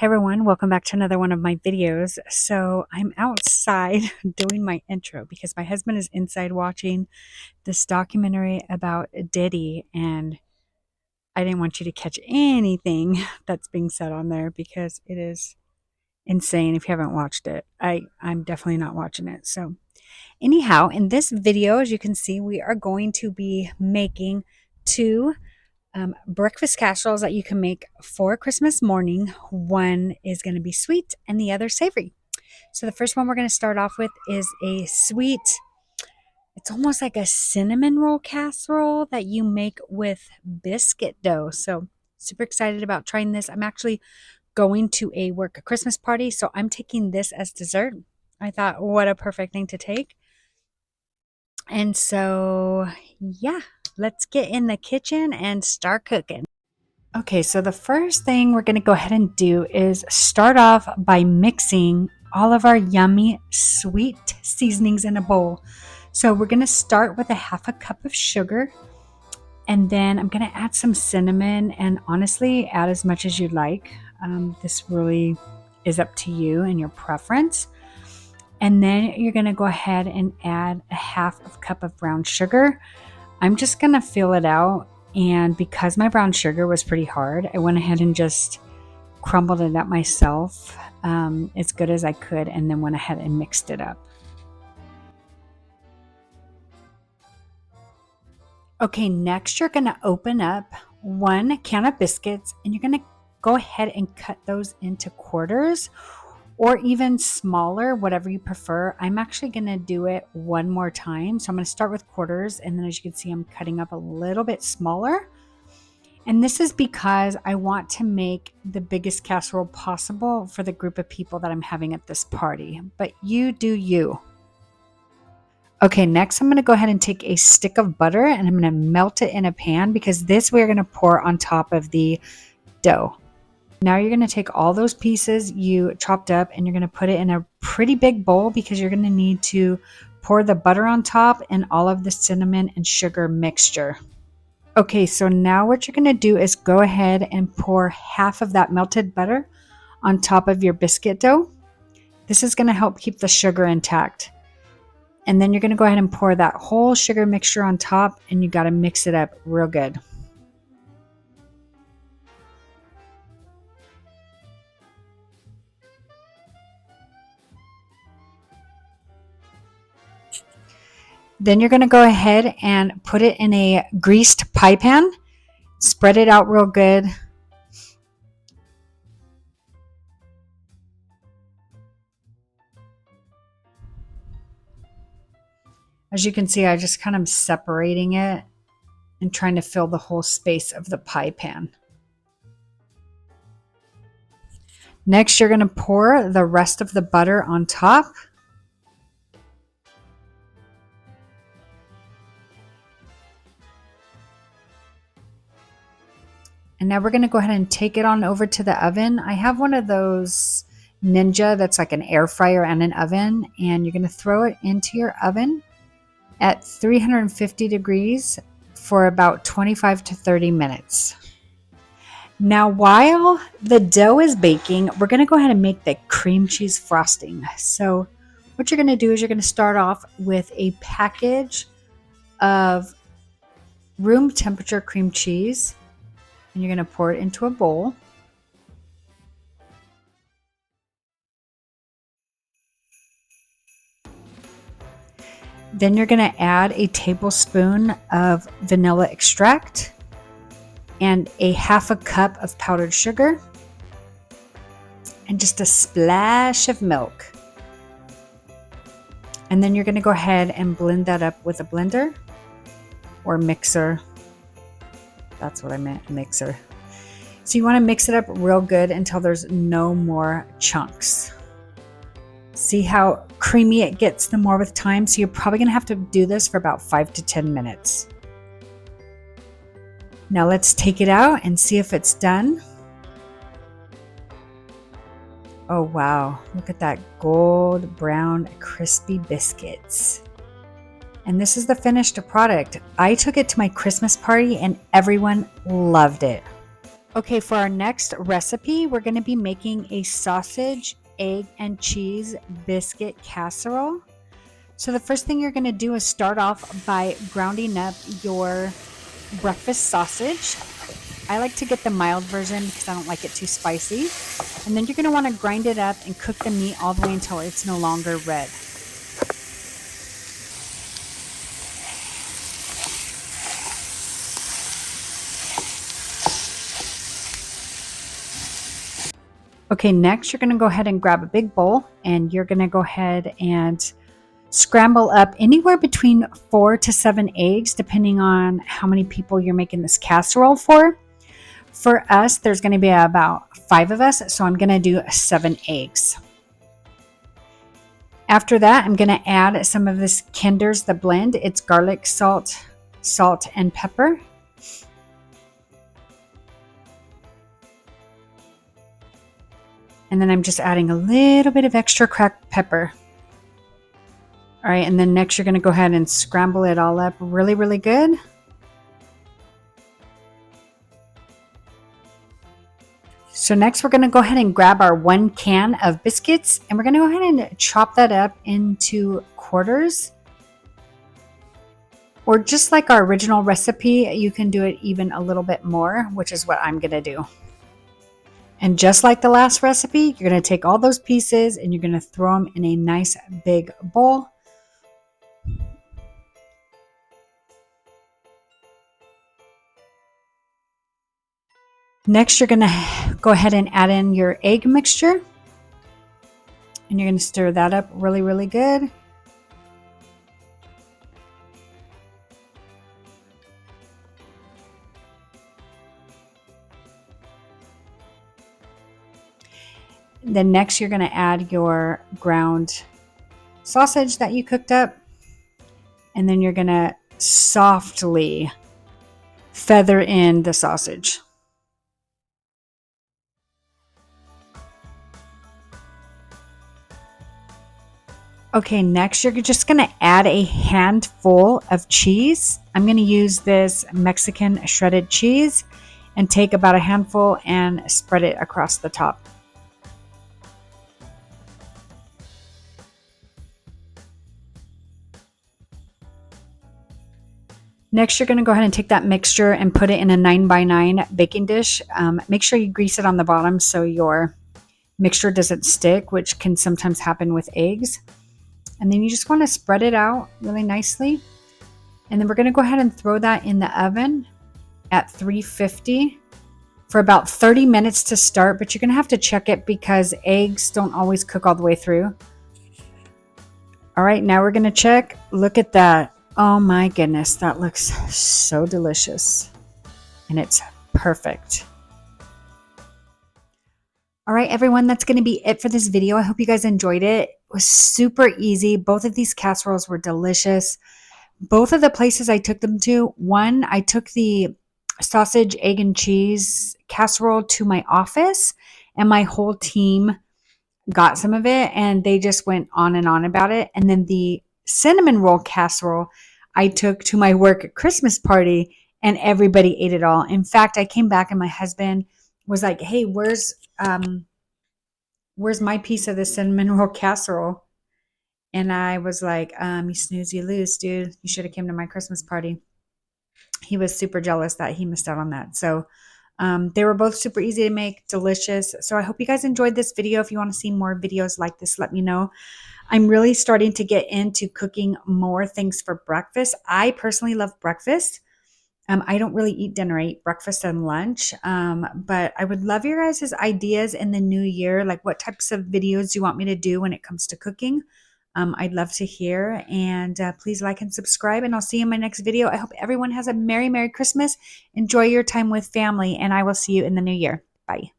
Hey everyone, welcome back to another one of my videos. So I'm outside doing my intro because my husband is inside watching this documentary about Diddy, and I didn't want you to catch anything that's being said on there because it is insane. If you haven't watched it, I'm definitely not watching it. So anyhow, in this video, as you can see, we are going to be making two breakfast casseroles that you can make for Christmas morning. One is going to be sweet and the other savory. So the first one we're going to start off with is a sweet, it's almost like a cinnamon roll casserole that you make with biscuit dough. So super excited about trying this. I'm actually going to a work Christmas party, so I'm taking this as dessert. I thought, what a perfect thing to take. And so, yeah, let's get in the kitchen and start cooking. Okay, so the first thing we're going to go ahead and do is start off by mixing all of our yummy sweet seasonings in a bowl. So we're going to start with a half a cup of sugar, and then I'm going to add some cinnamon, and honestly, add as much as you'd like. This really is up to you and your preference. And then you're going to go ahead and add a half of a cup of brown sugar. I'm just going to fill it out. And because my brown sugar was pretty hard, I went ahead and just crumbled it up myself as good as I could, and then went ahead and mixed it up. Okay, next you're going to open up one can of biscuits, and you're going to go ahead and cut those into quarters, or even smaller, whatever you prefer. I'm actually going to do it one more time. So I'm going to start with quarters, and then as you can see, I'm cutting up a little bit smaller. And this is because I want to make the biggest casserole possible for the group of people that I'm having at this party. But you do you. Okay, next I'm going to go ahead and take a stick of butter, and I'm going to melt it in a pan, because this we're going to pour on top of the dough. Now you're going to take all those pieces you chopped up, and you're going to put it in a pretty big bowl, because you're going to need to pour the butter on top and all of the cinnamon and sugar mixture. Okay, so now what you're going to do is go ahead and pour half of that melted butter on top of your biscuit dough. This is going to help keep the sugar intact. And then you're going to go ahead and pour that whole sugar mixture on top, and you got to mix it up real good. Then you're going to go ahead and put it in a greased pie pan. Spread it out real good. As you can see, I just kind of separating it and trying to fill the whole space of the pie pan. Next, you're going to pour the rest of the butter on top. And now we're going to go ahead and take it on over to the oven. I have one of those Ninja that's like an air fryer and an oven. And you're going to throw it into your oven at 350 degrees for about 25 to 30 minutes. Now, while the dough is baking, we're going to go ahead and make the cream cheese frosting. So what you're going to do is you're going to start off with a package of room temperature cream cheese. And you're going to pour it into a bowl. Then you're going to add a tablespoon of vanilla extract and a half a cup of powdered sugar and just a splash of milk. And then you're going to go ahead and blend that up with a blender or mixer. That's what I meant, a mixer. So you want to mix it up real good until there's no more chunks. See how creamy it gets the more with time? So you're probably going to have to do this for about 5 to 10 minutes. Now let's take it out and see if it's done. Oh wow, look at that gold brown crispy biscuits. And this is the finished product. I took it to my Christmas party and everyone loved it. Okay, for our next recipe, we're going to be making a sausage, egg, and cheese biscuit casserole. So the first thing you're going to do is start off by grounding up your breakfast sausage. I like to get the mild version because I don't like it too spicy. And then you're going to want to grind it up and cook the meat all the way until it's no longer red. Okay, next you're going to go ahead and grab a big bowl and you're going to go ahead and scramble up anywhere between 4 to 7 eggs, depending on how many people you're making this casserole for. For us, there's going to be about 5 of us, so I'm going to do 7 eggs. After that, I'm going to add some of this Kinder's The Blend. It's garlic, salt, and pepper. And then I'm just adding a little bit of extra cracked pepper. All right, and then next you're going to go ahead and scramble it all up really, really good. So next we're going to go ahead and grab our 1 can of biscuits and we're going to go ahead and chop that up into quarters. Or just like our original recipe, you can do it even a little bit more, which is what I'm going to do. And just like the last recipe, you're going to take all those pieces and you're going to throw them in a nice big bowl. Next, you're going to go ahead and add in your egg mixture. And you're going to stir that up really, really good. Then next you're going to add your ground sausage that you cooked up. And then you're going to softly feather in the sausage. Okay, next you're just going to add a handful of cheese. I'm going to use this Mexican shredded cheese and take about a handful and spread it across the top. Next, you're going to go ahead and take that mixture and put it in a 9x9 baking dish. Make sure you grease it on the bottom so your mixture doesn't stick, which can sometimes happen with eggs. And then you just want to spread it out really nicely. And then we're going to go ahead and throw that in the oven at 350 for about 30 minutes to start, but you're going to have to check it because eggs don't always cook all the way through. All right, now we're going to check. Look at that. Oh my goodness, that looks so delicious. And it's perfect. All right, everyone, that's going to be it for this video. I hope you guys enjoyed it. It was super easy. Both of these casseroles were delicious. Both of the places I took them to, one, I took the sausage, egg, and cheese casserole to my office, and my whole team got some of it, and they just went on and on about it. And then the cinnamon roll casserole I took to my work Christmas party, and everybody ate it all. In fact, I came back and my husband was like, hey, where's my piece of the cinnamon roll casserole? And I was like, you snooze, you lose, dude. You should have came to my Christmas party. He was super jealous that he missed out on that. So they were both super easy to make, delicious. So I hope you guys enjoyed this video. If you want to see more videos like this, let me know. I'm really starting to get into cooking more things for breakfast. I personally love breakfast. I don't really eat dinner. I eat breakfast and lunch. But I would love your guys' ideas in the new year. Like what types of videos do you want me to do when it comes to cooking? I'd love to hear. And please like and subscribe. And I'll see you in my next video. I hope everyone has a Merry, Merry Christmas. Enjoy your time with family. And I will see you in the new year. Bye.